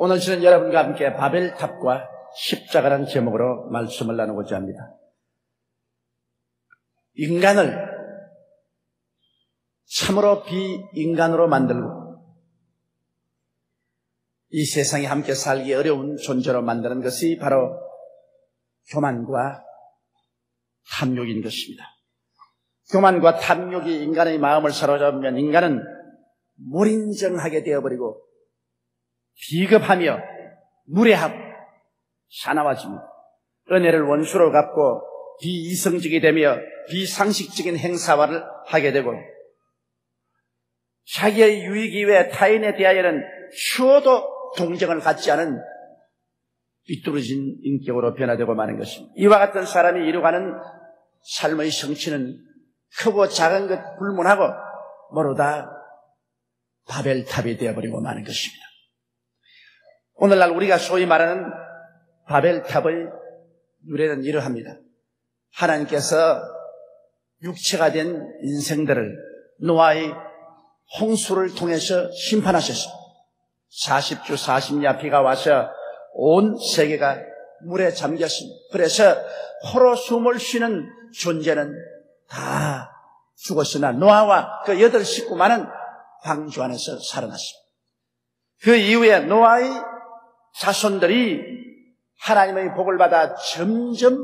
오늘 저는 여러분과 함께 바벨탑과 십자가라는 제목으로 말씀을 나누고자 합니다. 인간을 참으로 비인간으로 만들고 이 세상에 함께 살기 어려운 존재로 만드는 것이 바로 교만과 탐욕인 것입니다. 교만과 탐욕이 인간의 마음을 사로잡으면 인간은 무인정하게 되어버리고 비겁하며 무례하고 사나워집니다. 은혜를 원수로 갚고 비이성적이 되며 비상식적인 행사화를 하게 되고 자기의 유익 이외에 타인에 대하여는 추호도 동정을 갖지 않은 삐뚤어진 인격으로 변화되고 마는 것입니다. 이와 같은 사람이 이루어가는 삶의 성취는 크고 작은 것 불문하고 모두 다 바벨탑이 되어버리고 마는 것입니다. 오늘날 우리가 소위 말하는 바벨탑의 유래는 이러합니다. 하나님께서 육체가 된 인생들을 노아의 홍수를 통해서 심판하셨습니다. 40주 40야 비가 와서 온 세계가 물에 잠겼습니다. 그래서 홀로 숨을 쉬는 존재는 다 죽었으나 노아와 그 8 식구만은 방주 안에서 살아났습니다. 그 이후에 노아의 자손들이 하나님의 복을 받아 점점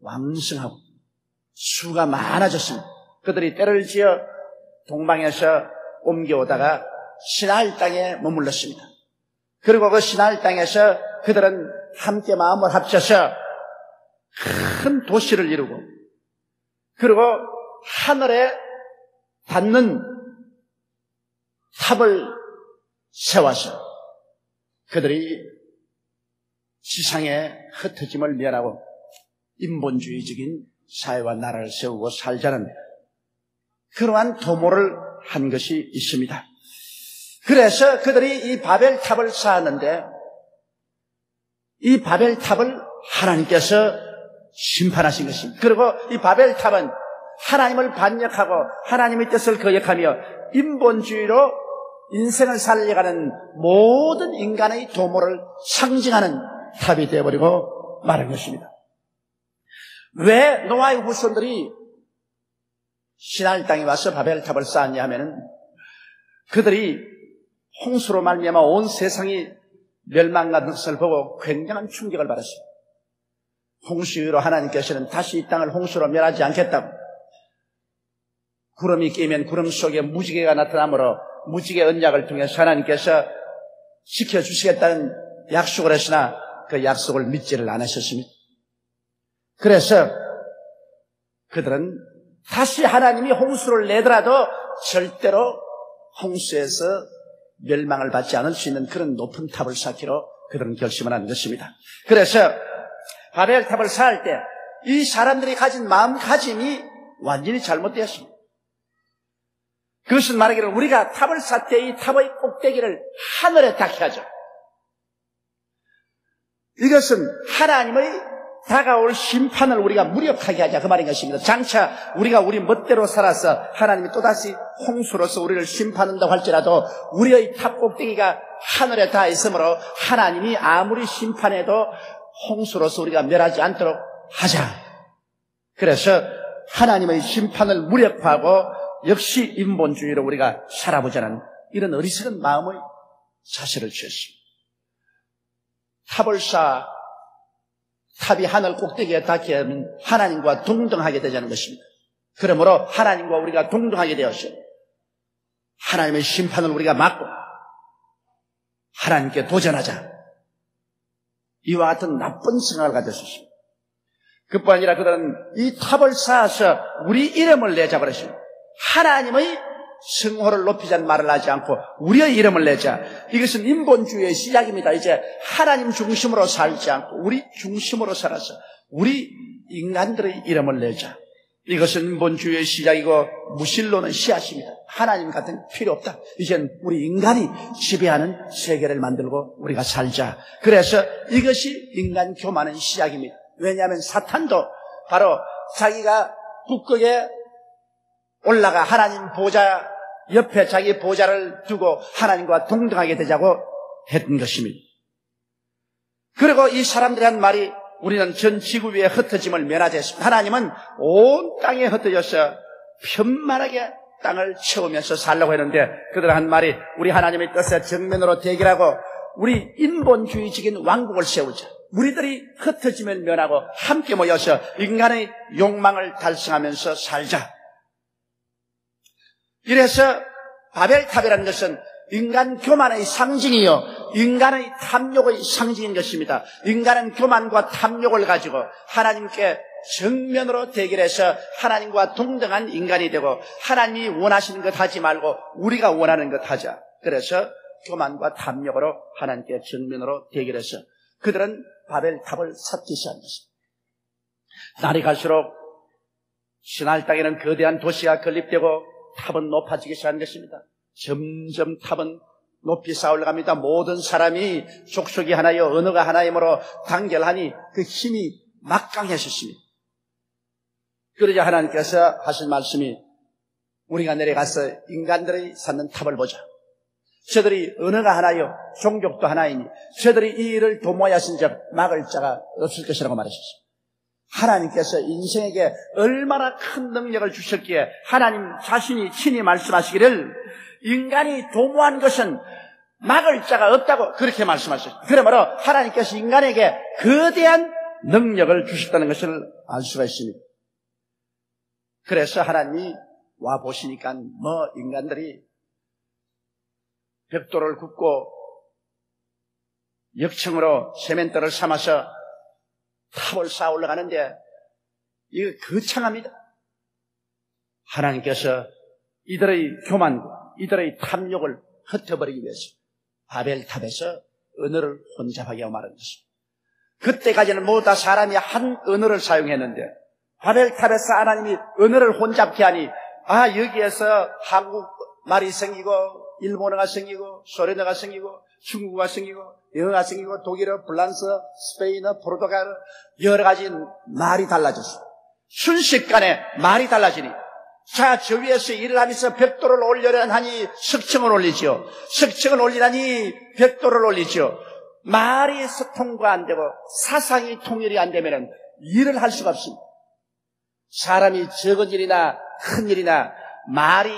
왕성하고 수가 많아졌습니다. 그들이 때를 지어 동방에서 옮겨오다가 시나일 땅에 머물렀습니다. 그리고 그 시나일 땅에서 그들은 함께 마음을 합쳐서 큰 도시를 이루고 그리고 하늘에 닿는 탑을 세워서 그들이 지상의 흩어짐을 멸하고 인본주의적인 사회와 나라를 세우고 살자는 그러한 도모를 한 것이 있습니다. 그래서 그들이 이 바벨탑을 쌓았는데 이 바벨탑을 하나님께서 심판하신 것입니다. 그리고 이 바벨탑은 하나님을 반역하고 하나님의 뜻을 거역하며 인본주의로 인생을 살려가는 모든 인간의 도모를 상징하는 탑이 되어버리고 마는 것입니다. 왜 노아의 후손들이 시나일 땅에 와서 바벨탑을 쌓았냐 하면은 그들이 홍수로 말미암아 온 세상이 멸망한 것을 보고 굉장한 충격을 받았습니다. 홍수 이후로 하나님께서는 다시 이 땅을 홍수로 멸하지 않겠다고 구름이 끼면 구름 속에 무지개가 나타나므로 무지개 언약을 통해서 하나님께서 지켜주시겠다는 약속을 했으나 그 약속을 믿지를 않으셨습니다. 그래서 그들은 다시 하나님이 홍수를 내더라도 절대로 홍수에서 멸망을 받지 않을 수 있는 그런 높은 탑을 쌓기로 그들은 결심을 한 것입니다. 그래서 바벨탑을 쌓을 때 이 사람들이 가진 마음가짐이 완전히 잘못되었습니다. 그것은 말하기를 우리가 탑을 쌓을 때 이 탑의 꼭대기를 하늘에 닿게 하죠. 이것은 하나님의 다가올 심판을 우리가 무력하게 하자 그 말인 것입니다. 장차 우리가 우리 멋대로 살아서 하나님이 또다시 홍수로서 우리를 심판한다고 할지라도 우리의 탑 꼭대기가 하늘에 닿아 있으므로 하나님이 아무리 심판해도 홍수로서 우리가 멸하지 않도록 하자. 그래서 하나님의 심판을 무력화하고 역시 인본주의로 우리가 살아보자는 이런 어리석은 마음의 자세를 취했습니다. 탑을 쌓아 탑이 하늘 꼭대기에 닿게 하면 하나님과 동등하게 되자는 것입니다. 그러므로 하나님과 우리가 동등하게 되어서 하나님의 심판을 우리가 막고 하나님께 도전하자. 이와 같은 나쁜 생각을 가졌습니다. 그뿐 아니라 그들은 이 탑을 쌓아서 우리 이름을 내자 그랬습니다. 하나님의 성호를 높이자는 말을 하지 않고 우리의 이름을 내자. 이것은 인본주의의 시작입니다. 이제 하나님 중심으로 살지 않고 우리 중심으로 살아서 우리 인간들의 이름을 내자. 이것은 인본주의의 시작이고 무신론의 씨앗입니다. 하나님 같은 필요 없다. 이젠 우리 인간이 지배하는 세계를 만들고 우리가 살자. 그래서 이것이 인간 교만의 시작입니다. 왜냐하면 사탄도 바로 자기가 북극에 올라가 하나님 보좌 옆에 자기 보좌를 두고 하나님과 동등하게 되자고 했던 것입니다. 그리고 이 사람들이 한 말이 우리는 전 지구 위에 흩어짐을 면하자 했습니다. 하나님은 온 땅에 흩어져서 편만하게 땅을 채우면서 살려고 했는데 그들 한 말이 우리 하나님의 뜻에 정면으로 대결하고 우리 인본주의적인 왕국을 세우자. 우리들이 흩어짐을 면하고 함께 모여서 인간의 욕망을 달성하면서 살자. 이래서 바벨탑이라는 것은 인간 교만의 상징이요 인간의 탐욕의 상징인 것입니다. 인간은 교만과 탐욕을 가지고 하나님께 정면으로 대결해서 하나님과 동등한 인간이 되고 하나님이 원하시는 것 하지 말고 우리가 원하는 것 하자. 그래서 교만과 탐욕으로 하나님께 정면으로 대결해서 그들은 바벨탑을 쌓기 시작한 것입니다. 날이 갈수록 신할 땅에는 거대한 도시가 건립되고 탑은 높아지기 시작한 것입니다. 점점 탑은 높이 쌓아올라갑니다. 모든 사람이 족속이 하나요 언어가 하나이므로 단결하니 그 힘이 막강해졌습니다. 그러자 하나님께서 하신 말씀이 우리가 내려가서 인간들이 쌓는 탑을 보자. 저들이 언어가 하나요 종족도 하나이니 저들이 이 일을 도모하여 하신즉 막을 자가 없을 것이라고 말하셨습니다. 하나님께서 인생에게 얼마나 큰 능력을 주셨기에 하나님 자신이 친히 말씀하시기를 인간이 도모한 것은 막을 자가 없다고 그렇게 말씀하셨습니다. 그러므로 하나님께서 인간에게 거대한 능력을 주셨다는 것을 알 수가 있습니다. 그래서 하나님이 와 보시니까 인간들이 벽돌을 굽고 역청으로 세면대를 삼아서 탑을 쌓아 올라가는데 이거 거창합니다. 하나님께서 이들의 교만과 이들의 탐욕을 흩어버리기 위해서 바벨탑에서 언어를 혼잡하게 하고 말한 것입니다. 그때까지는 모두 다 사람이 한 언어를 사용했는데 바벨탑에서 하나님이 언어를 혼잡케 하니 여기에서 한국 말이 생기고 일본어가 생기고 소련어가 생기고 중국어가 생기고 영어가 생기고 독일어, 프랑스, 스페인어, 포르투갈어 여러 가지 말이 달라졌어요. 순식간에 말이 달라지니 저 위에서 일을 하면서 벽돌을 올려야 하니 석청을 올리죠. 석청을 올리라니 벽돌을 올리죠. 말이 소통가 안 되고 사상이 통일이 안 되면 일을 할 수가 없습니다. 사람이 적은 일이나 큰 일이나 말이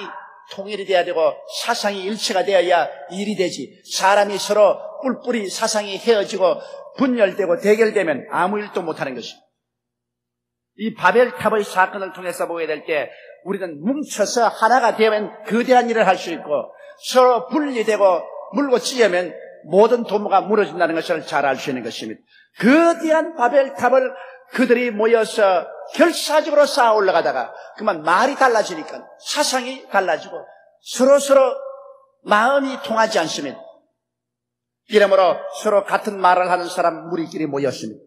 통일이 돼야 되고 사상이 일치가 되어야 일이 되지. 사람이 서로 뿔뿔이 사상이 헤어지고 분열되고 대결되면 아무 일도 못하는 것입니다. 이 바벨탑의 사건을 통해서 보게 될 때 우리는 뭉쳐서 하나가 되면 거대한 일을 할 수 있고 서로 분리되고 물고 찢으면 모든 도모가 무너진다는 것을 잘 알 수 있는 것입니다. 거대한 바벨탑을 그들이 모여서 결사적으로 쌓아 올라가다가 그만 말이 달라지니까 사상이 달라지고 서로 마음이 통하지 않습니다. 이러므로 서로 같은 말을 하는 사람 무리끼리 모였습니다.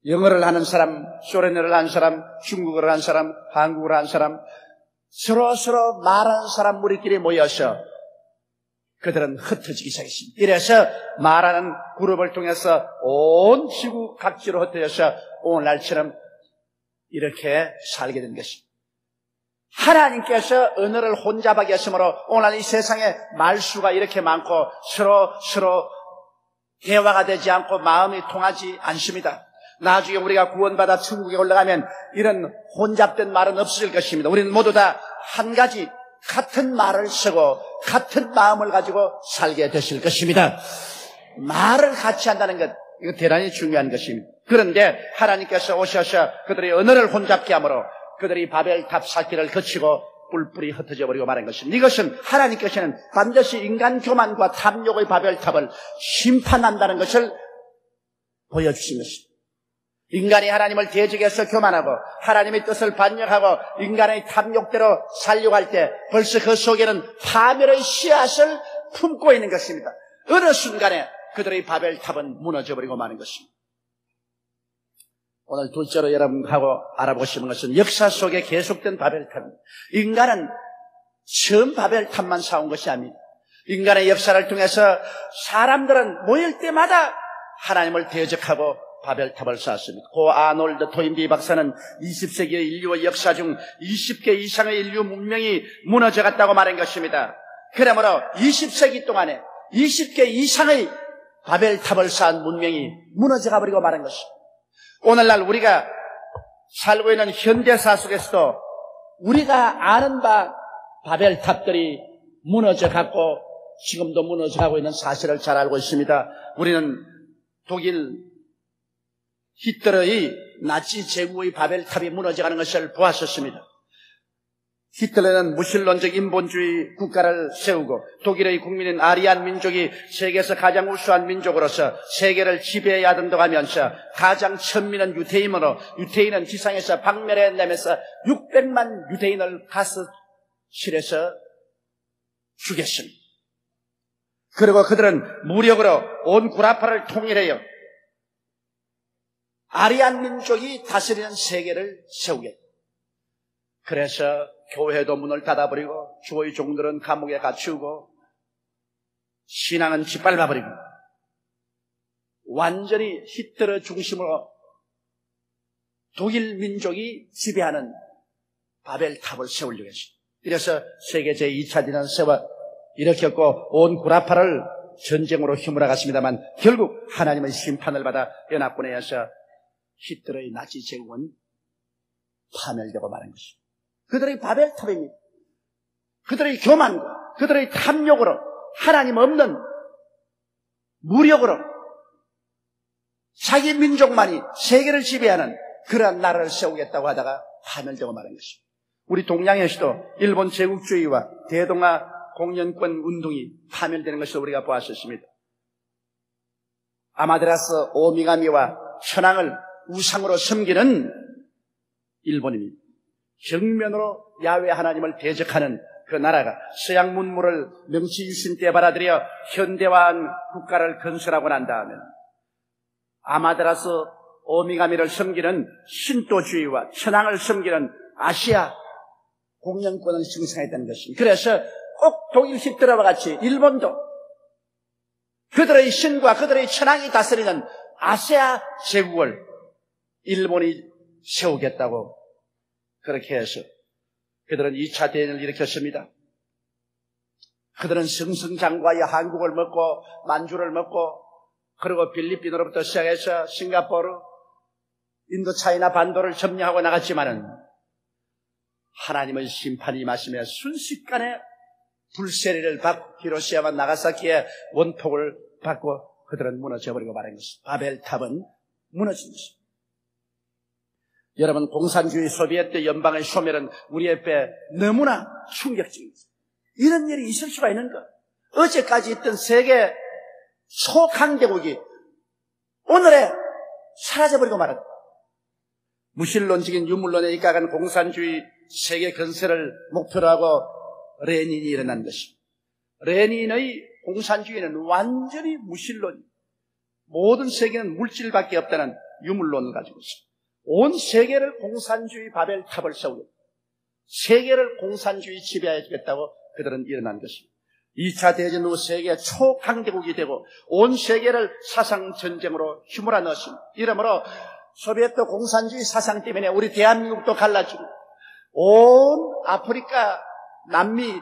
영어를 하는 사람, 소련어를 하는 사람, 중국어를 하는 사람, 한국어를 하는 사람, 서로 말하는 사람 무리끼리 모여서 그들은 흩어지기 시작했습니다. 이래서 말하는 그룹을 통해서 온 지구 각지로 흩어져서 오늘날처럼 이렇게 살게 된 것입니다. 하나님께서 언어를 혼잡하게 하심으로 오늘 이 세상에 말수가 이렇게 많고 서로 대화가 되지 않고 마음이 통하지 않습니다. 나중에 우리가 구원받아 천국에 올라가면 이런 혼잡된 말은 없어질 것입니다. 우리는 모두 다 한 가지 같은 말을 쓰고 같은 마음을 가지고 살게 되실 것입니다. 말을 같이 한다는 것, 이거 대단히 중요한 것입니다. 그런데 하나님께서 오셔서 그들의 언어를 혼잡케 함으로 그들이 바벨탑 쌓기를 거치고 뿔뿔이 흩어져 버리고 말한 것입니다. 이것은 하나님께서는 반드시 인간 교만과 탐욕의 바벨탑을 심판한다는 것을 보여주신 것입니다. 인간이 하나님을 대적해서 교만하고 하나님의 뜻을 반역하고 인간의 탐욕대로 살려고 할 때 벌써 그 속에는 파멸의 씨앗을 품고 있는 것입니다. 어느 순간에 그들의 바벨탑은 무너져버리고 마는 것입니다. 오늘 둘째로 여러분하고 알아보고 싶은 것은 역사 속에 계속된 바벨탑입니다. 인간은 처음 바벨탑만 쌓은 것이 아닙니다. 인간의 역사를 통해서 사람들은 모일 때마다 하나님을 대적하고 바벨탑을 쌓았습니다. 고 아놀드 토인비 박사는 20세기의 인류의 역사 중 20개 이상의 인류 문명이 무너져갔다고 말한 것입니다. 그러므로 20세기 동안에 20개 이상의 바벨탑을 쌓은 문명이 무너져가 버리고 말한 것입니다. 오늘날 우리가 살고 있는 현대사 속에서도 우리가 아는 바 바벨탑들이 무너져갔고 지금도 무너져가고 있는 사실을 잘 알고 있습니다. 우리는 독일 히틀러의 나치 제국의 바벨탑이 무너져가는 것을 보았었습니다. 히틀러는 무신론적 인본주의 국가를 세우고 독일의 국민인 아리안 민족이 세계에서 가장 우수한 민족으로서 세계를 지배해야 된다면서 가장 천민은 유대인으로 유대인은 지상에서 박멸해내면서 600만 유대인을 가스실에서 죽였습니다. 그리고 그들은 무력으로 온 구라파를 통일해요. 아리안 민족이 다스리는 세계를 세우겠다. 그래서 교회도 문을 닫아버리고 주의 종들은 감옥에 갇히고 신앙은 짓밟아버리고 완전히 히틀러 중심으로 독일 민족이 지배하는 바벨탑을 세우려고 했습니다. 이래서 세계 제2차 대전을 세워 일으켰고 온 구라파를 전쟁으로 휘몰아갔습니다만 결국 하나님의 심판을 받아 연합군에 의해서 히틀러의 나치 제국은 파멸되고 말한 것입니다. 그들의 바벨탑입니다. 그들의 교만과 그들의 탐욕으로 하나님 없는 무력으로 자기 민족만이 세계를 지배하는 그러한 나라를 세우겠다고 하다가 파멸되고 말한 것입니다. 우리 동양에서도 일본 제국주의와 대동아 공연권 운동이 파멸되는 것을 우리가 보았었습니다. 아마테라스 오미가미와 천황을 우상으로 섬기는 일본입니다. 정면으로 야훼 하나님을 대적하는 그 나라가 서양 문물을 명치유신 때 받아들여 현대화한 국가를 건설하고 난 다음에 아마테라스 오미가미를 섬기는 신도주의와 천황을 섬기는 아시아 공연권을 형성했다는 것입니다. 그래서 꼭 독일 히틀러와 같이 일본도 그들의 신과 그들의 천황이 다스리는 아시아 제국을 일본이 세우겠다고 그렇게 해서 그들은 2차 대전을 일으켰습니다. 그들은 승승장구하여 한국을 먹고 만주를 먹고 그리고 필리핀으로부터 시작해서 싱가포르, 인도차이나 반도를 점령하고 나갔지만은 하나님의 심판이 임하시며 순식간에 불세리를 받고 히로시마 나가사키의 원폭을 받고 그들은 무너져버리고 말한 것입니다. 바벨탑은 무너진 것입니다. 여러분, 공산주의 소비에트 연방의 소멸은 우리 앞에 너무나 충격적입니다. 이런 일이 있을 수가 있는가? 어제까지 있던 세계 소강대국이 오늘에 사라져버리고 말았다. 무신론적인 유물론에 입각한 공산주의 세계 건설을 목표로 하고 레닌이 일어난 것입니다. 레닌의 공산주의는 완전히 무신론, 모든 세계는 물질밖에 없다는 유물론을 가지고 있습니다. 온 세계를 공산주의 바벨탑을 세우고 세계를 공산주의 지배해주겠다고 그들은 일어난 것입니다. 2차 대전 후 세계 초강대국이 되고 온 세계를 사상전쟁으로 휘몰아 넣었습니다. 이러므로 소비에트 공산주의 사상 때문에 우리 대한민국도 갈라지고 온 아프리카, 남미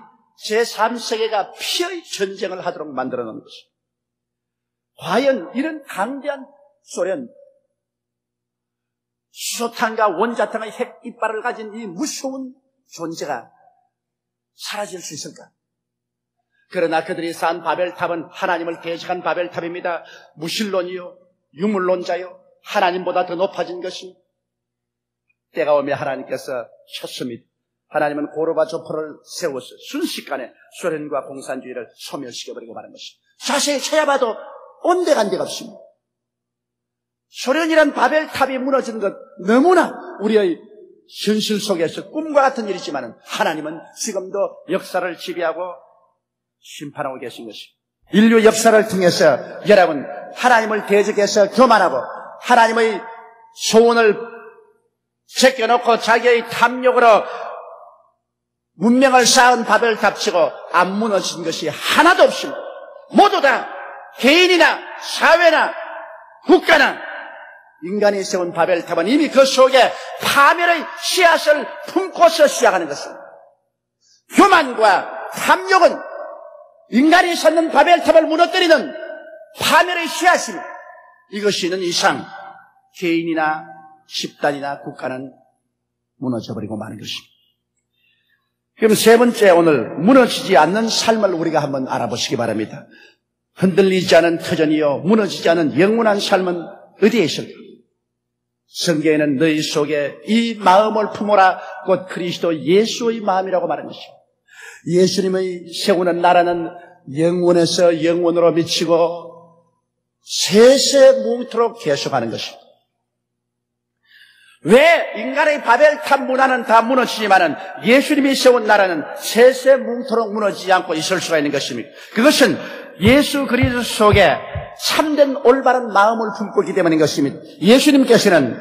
제3세계가 피의 전쟁을 하도록 만들어 놓은 것입니다. 과연 이런 강대한 소련, 수소탄과 원자탄의 핵 이빨을 가진 이 무서운 존재가 사라질 수 있을까? 그러나 그들이 쌓은 바벨탑은 하나님을 대적한 바벨탑입니다. 무신론이요, 유물론자요, 하나님보다 더 높아진 것입니다. 때가 오면 하나님께서 쳤습니다. 하나님은 고르바초프를 세워서 순식간에 소련과 공산주의를 소멸시켜버리고 마는 것입니다. 자세히 찾아봐도 온데간데가 없습니다. 소련이란 바벨탑이 무너진 것 너무나 우리의 현실 속에서 꿈과 같은 일이지만 하나님은 지금도 역사를 지배하고 심판하고 계신 것입니다. 인류 역사를 통해서 여러분 하나님을 대적해서 교만하고 하나님의 소원을 제껴놓고 자기의 탐욕으로 문명을 쌓은 바벨탑치고 안 무너진 것이 하나도 없습니다. 모두 다 개인이나 사회나 국가나 인간이 세운 바벨탑은 이미 그 속에 파멸의 씨앗을 품고서 시작하는 것입니다. 교만과 탐욕은 인간이 쌓는 바벨탑을 무너뜨리는 파멸의 씨앗이 이것이 있는 이상 개인이나 집단이나 국가는 무너져버리고 마는 것입니다. 그럼 세 번째, 오늘 무너지지 않는 삶을 우리가 한번 알아보시기 바랍니다. 흔들리지 않은 터전이요 무너지지 않은 영원한 삶은 어디에 있을까? 성경에는 너희 속에 이 마음을 품어라, 곧 그리스도 예수의 마음이라고 말한 것입니다. 예수님의 세우는 나라는 영원에서 영원으로 미치고 세세무토록 계속하는 것입니다. 왜 인간의 바벨탑 문화는 다 무너지지만은 예수님이 세운 나라는 세세무토록 무너지지 않고 있을 수가 있는 것입니다. 그것은 예수 그리스도 속에 참된 올바른 마음을 품고 있기 때문인 것입니다. 예수님께서는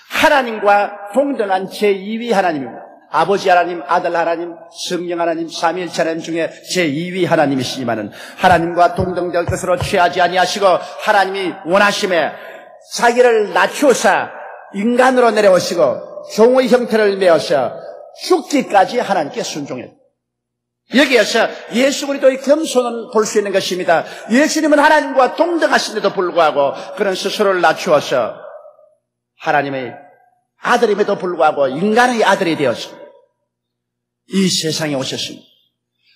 하나님과 동등한 제2위 하나님입니다. 아버지 하나님, 아들 하나님, 성령 하나님, 삼위일체 하나님 중에 제2위 하나님이시지만은 하나님과 동등될 것으로 취하지 아니하시고 하나님이 원하심에 자기를 낮추어서 인간으로 내려오시고 종의 형태를 메어서 죽기까지 하나님께 순종했다. 여기에서 예수 그리스도의 겸손을 볼 수 있는 것입니다. 예수님은 하나님과 동등하신데도 불구하고 그는 스스로를 낮추어서 하나님의 아들임에도 불구하고 인간의 아들이 되어서 이 세상에 오셨습니다.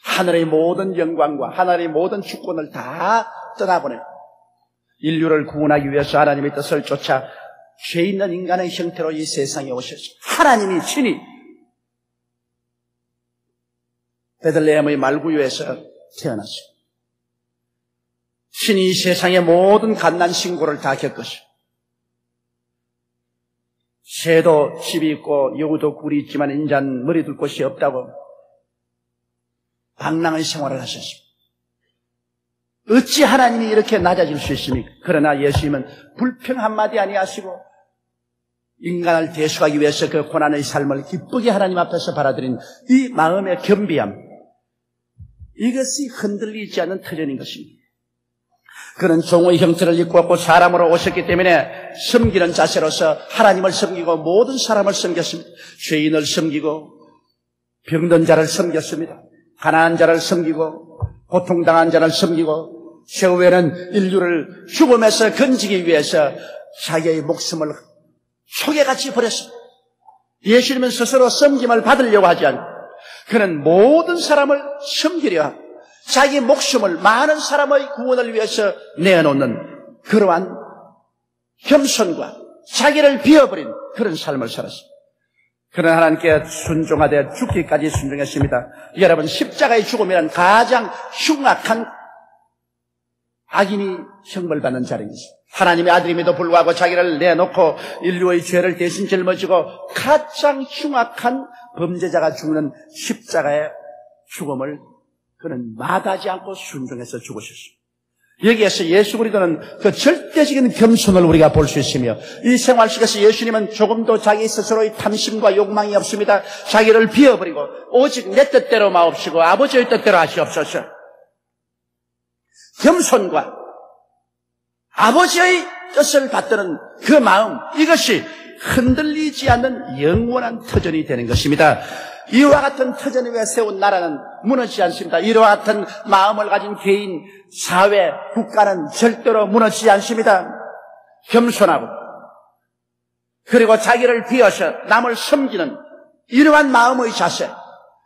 하늘의 모든 영광과 하늘의 모든 주권을 다 떠나보내고 인류를 구원하기 위해서 하나님의 뜻을 쫓아 죄 있는 인간의 형태로 이 세상에 오셨습니다. 하나님이 친히 베들레헴의 말구유에서 태어났습니다. 친히 이 세상의 모든 갓난 신고를 다 겪으시고 새도 집이 있고 여우도 굴이 있지만 인자는 머리 둘 곳이 없다고 방랑의 생활을 하셨습니다. 어찌 하나님이 이렇게 낮아질 수 있습니까? 그러나 예수님은 불평 한마디 아니하시고 인간을 대수하기 위해서 그 고난의 삶을 기쁘게 하나님 앞에서 받아들인 이 마음의 겸비함, 이것이 흔들리지 않는 터전인 것입니다. 그는 종의 형태를 입고 왔고 사람으로 오셨기 때문에 섬기는 자세로서 하나님을 섬기고 모든 사람을 섬겼습니다. 죄인을 섬기고 병든 자를 섬겼습니다. 가난한 자를 섬기고 고통당한 자를 섬기고 최후에는 인류를 죽음에서 건지기 위해서 자기의 목숨을 소개같이 버렸습니다. 예수님은 스스로 섬김을 받으려고 하지 않고 그는 모든 사람을 섬기려 하고 자기 목숨을 많은 사람의 구원을 위해서 내어놓는 그러한 겸손과 자기를 비워버린 그런 삶을 살았습니다. 그는 하나님께 순종하되 죽기까지 순종했습니다. 여러분, 십자가의 죽음이란 가장 흉악한 악인이 형벌받는 자리입니다. 하나님의 아들임에도 불구하고 자기를 내놓고 인류의 죄를 대신 짊어지고 가장 흉악한 범죄자가 죽는 십자가의 죽음을 그는 마다하지 않고 순종해서 죽으셨습니다. 여기에서 예수 그리스도는 그 절대적인 겸손을 우리가 볼 수 있으며 이 생활 속에서 예수님은 조금도 자기 스스로의 탐심과 욕망이 없습니다. 자기를 비워버리고 오직 내 뜻대로 마옵시고 아버지의 뜻대로 하시옵소서. 겸손과 아버지의 뜻을 받드는 그 마음, 이것이 흔들리지 않는 영원한 터전이 되는 것입니다. 이와 같은 터전 위에 세운 나라는 무너지지 않습니다. 이와 같은 마음을 가진 개인, 사회, 국가는 절대로 무너지지 않습니다. 겸손하고 그리고 자기를 비워서 남을 섬기는 이러한 마음의 자세,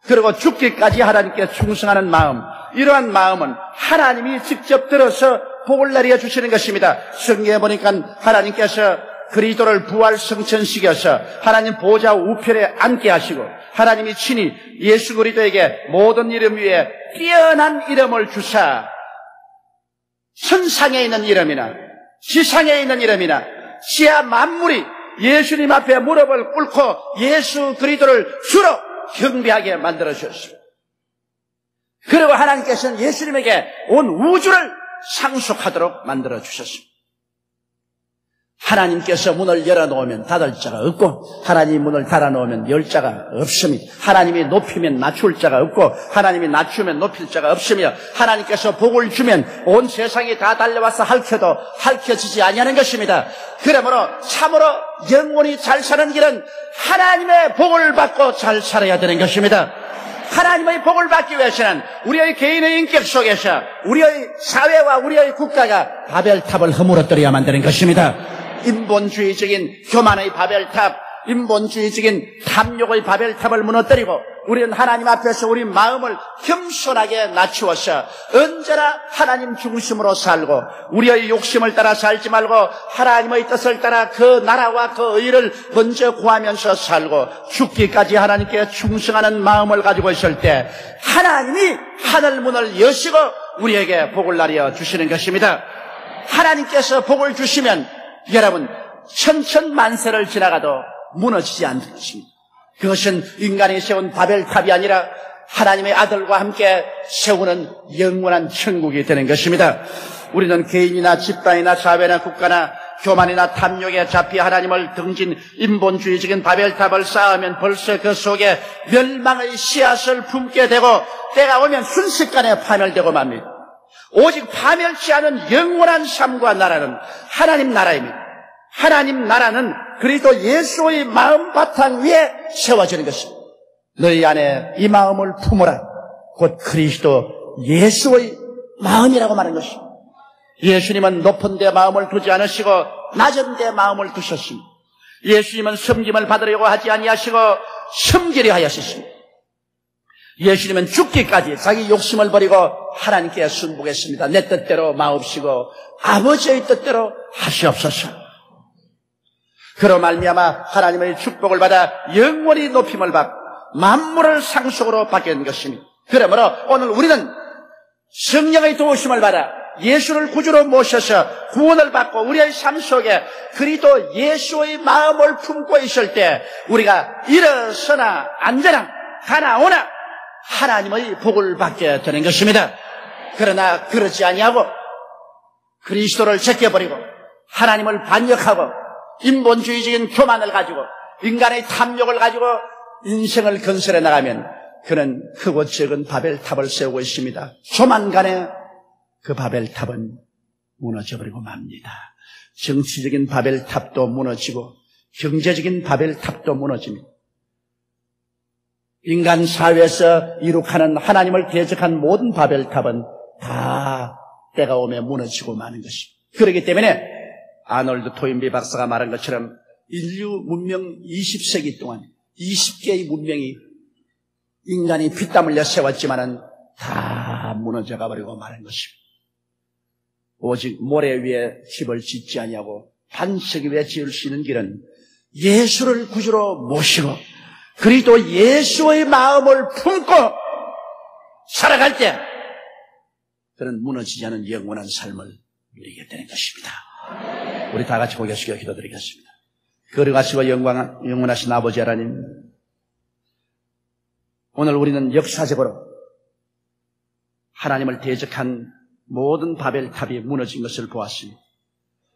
그리고 죽기까지 하나님께 충성하는 마음, 이러한 마음은 하나님이 직접 들어서 복을 내려 주시는 것입니다. 성경에 보니까 하나님께서 그리스도를 부활 성천시켜서 하나님 보좌 우편에 앉게 하시고 하나님이 친히 예수 그리스도에게 모든 이름 위에 뛰어난 이름을 주사 천상에 있는 이름이나 지상에 있는 이름이나 지하 만물이 예수님 앞에 무릎을 꿇고 예수 그리스도를 주로 경배하게 만들어 주셨습니다. 그리고 하나님께서는 예수님에게 온 우주를 상속하도록 만들어 주셨습니다. 하나님께서 문을 열어놓으면 닫을 자가 없고 하나님이 문을 닫아놓으면 열 자가 없습니다. 하나님이 높이면 낮출 자가 없고 하나님이 낮추면 높일 자가 없으며 하나님께서 복을 주면 온 세상이 다 달려와서 핥혀도 핥혀지지 아니하는 것입니다. 그러므로 참으로 영원히 잘 사는 길은 하나님의 복을 받고 잘 살아야 되는 것입니다. 하나님의 복을 받기 위해서는 우리의 개인의 인격 속에서 우리의 사회와 우리의 국가가 바벨탑을 허물어뜨려야만 되는 것입니다. 인본주의적인 교만의 바벨탑, 인본주의적인 탐욕의 바벨탑을 무너뜨리고 우리는 하나님 앞에서 우리 마음을 겸손하게 낮추어서 언제나 하나님 중심으로 살고 우리의 욕심을 따라 살지 말고 하나님의 뜻을 따라 그 나라와 그 의를 먼저 구하면서 살고 죽기까지 하나님께 충성하는 마음을 가지고 있을 때 하나님이 하늘문을 여시고 우리에게 복을 나려 주시는 것입니다. 하나님께서 복을 주시면 여러분 천천만세를 지나가도 무너지지 않는 것입니다. 그것은 인간이 세운 바벨탑이 아니라 하나님의 아들과 함께 세우는 영원한 천국이 되는 것입니다. 우리는 개인이나 집단이나 사회나 국가나 교만이나 탐욕에 잡히 하나님을 등진 인본주의적인 바벨탑을 쌓으면 벌써 그 속에 멸망의 씨앗을 품게 되고 때가 오면 순식간에 파멸되고 맙니다. 오직 파멸치 않은 영원한 삶과 나라는 하나님 나라입니다. 하나님 나라는 그리스도 예수의 마음 바탕 위에 세워지는 것입니다. 너희 안에 이 마음을 품으라. 곧 그리스도 예수의 마음이라고 말하는 것입니다. 예수님은 높은 데 마음을 두지 않으시고 낮은 데 마음을 두셨습니다. 예수님은 섬김을 받으려고 하지 아니하시고 섬기려 하셨습니다. 예수님은 죽기까지 자기 욕심을 버리고 하나님께 순복했습니다. 내 뜻대로 마옵시고 아버지의 뜻대로 하시옵소서. 그로 말미암아 하나님의 축복을 받아 영원히 높임을 받고 만물을 상속으로 받게 된 것입니다. 그러므로 오늘 우리는 성령의 도우심을 받아 예수를 구주로 모셔서 구원을 받고 우리의 삶 속에 그리스도 예수의 마음을 품고 있을 때 우리가 일어서나 앉으나 가나 오나 하나님의 복을 받게 되는 것입니다. 그러나 그러지 아니하고 그리스도를 제껴버리고 하나님을 반역하고 인본주의적인 교만을 가지고 인간의 탐욕을 가지고 인생을 건설해 나가면 그는 크고 적은 바벨탑을 세우고 있습니다. 조만간에 그 바벨탑은 무너져버리고 맙니다. 정치적인 바벨탑도 무너지고 경제적인 바벨탑도 무너집니다. 인간 사회에서 이룩하는 하나님을 대적한 모든 바벨탑은 다 때가 오면 무너지고 마는 것입니다. 그렇기 때문에 아놀드 토인비 박사가 말한 것처럼 인류 문명 20세기 동안 20개의 문명이 인간이 피땀 흘려 세웠지만은 다 무너져가 버리고 마는 것입니다. 오직 모래 위에 집을 짓지 아니하고 반석 위에 지을 수 있는 길은 예수를 구주로 모시고 그리스도 예수의 마음을 품고 살아갈 때 그는 무너지지 않은 영원한 삶을 누리게 되는 것입니다. 우리 다 같이 고개 숙여 기도드리겠습니다. 거룩하시고 영원하신 아버지 하나님, 오늘 우리는 역사적으로 하나님을 대적한 모든 바벨탑이 무너진 것을 보았습니다.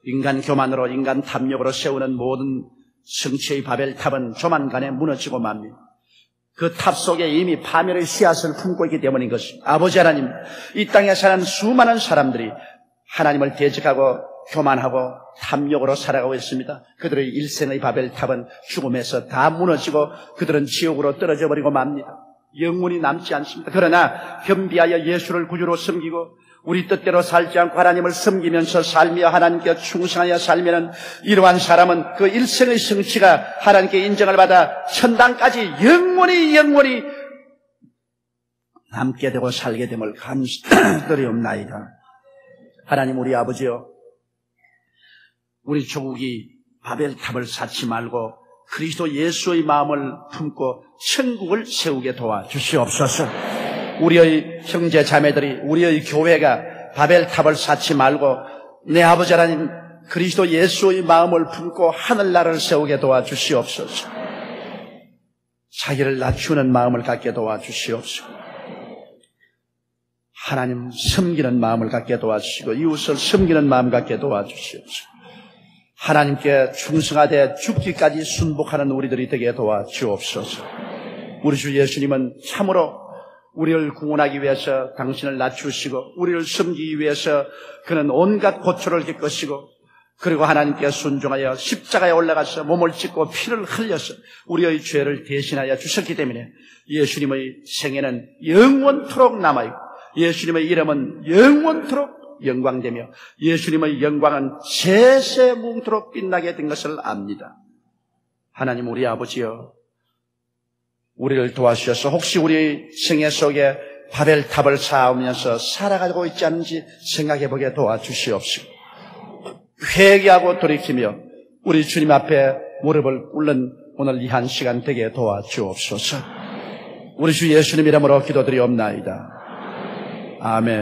인간 교만으로 인간 탐욕으로 세우는 모든 성취의 바벨탑은 조만간에 무너지고 맙니다. 그 탑 속에 이미 파멸의 씨앗을 품고 있기 때문인 것입니다. 아버지 하나님, 이 땅에 사는 수많은 사람들이 하나님을 대적하고 교만하고 탐욕으로 살아가고 있습니다. 그들의 일생의 바벨탑은 죽음에서 다 무너지고 그들은 지옥으로 떨어져 버리고 맙니다. 영혼이 남지 않습니다. 그러나 겸비하여 예수를 구주로 섬기고 우리 뜻대로 살지 않고 하나님을 섬기면서 살며 하나님께 충성하여 살면은 이러한 사람은 그 일생의 성취가 하나님께 인정을 받아 천당까지 영원히 남게 되고 살게 됨을 감사드리옵나이다. 하나님 우리 아버지여, 우리 조국이 바벨탑을 쌓지 말고 그리스도 예수의 마음을 품고 천국을 세우게 도와주시옵소서. 우리의 형제 자매들이, 우리의 교회가 바벨탑을 쌓지 말고 내 아버지 하나님 그리스도 예수의 마음을 품고 하늘나라를 세우게 도와주시옵소서. 자기를 낮추는 마음을 갖게 도와주시옵소서. 하나님 섬기는 마음을 갖게 도와주시고 이웃을 섬기는 마음 갖게 도와주시옵소서. 하나님께 충성하되 죽기까지 순복하는 우리들이 되게 도와주옵소서. 우리 주 예수님은 참으로 우리를 구원하기 위해서 당신을 낮추시고 우리를 섬기기 위해서 그는 온갖 고초를 겪으시고 그리고 하나님께 순종하여 십자가에 올라가서 몸을 찢고 피를 흘려서 우리의 죄를 대신하여 주셨기 때문에 예수님의 생애는 영원토록 남아있고 예수님의 이름은 영원토록 영광되며 예수님의 영광은 세세무토록 빛나게 된 것을 압니다. 하나님 우리 아버지여, 우리를 도와주셔서 혹시 우리 생애 속에 바벨탑을 쌓으면서 살아가고 있지 않은지 생각해보게 도와주시옵시고 회개하고 돌이키며 우리 주님 앞에 무릎을 꿇는 오늘 이 한 시간 되게 도와주옵소서. 우리 주 예수님 이름으로 기도드리옵나이다. 아멘.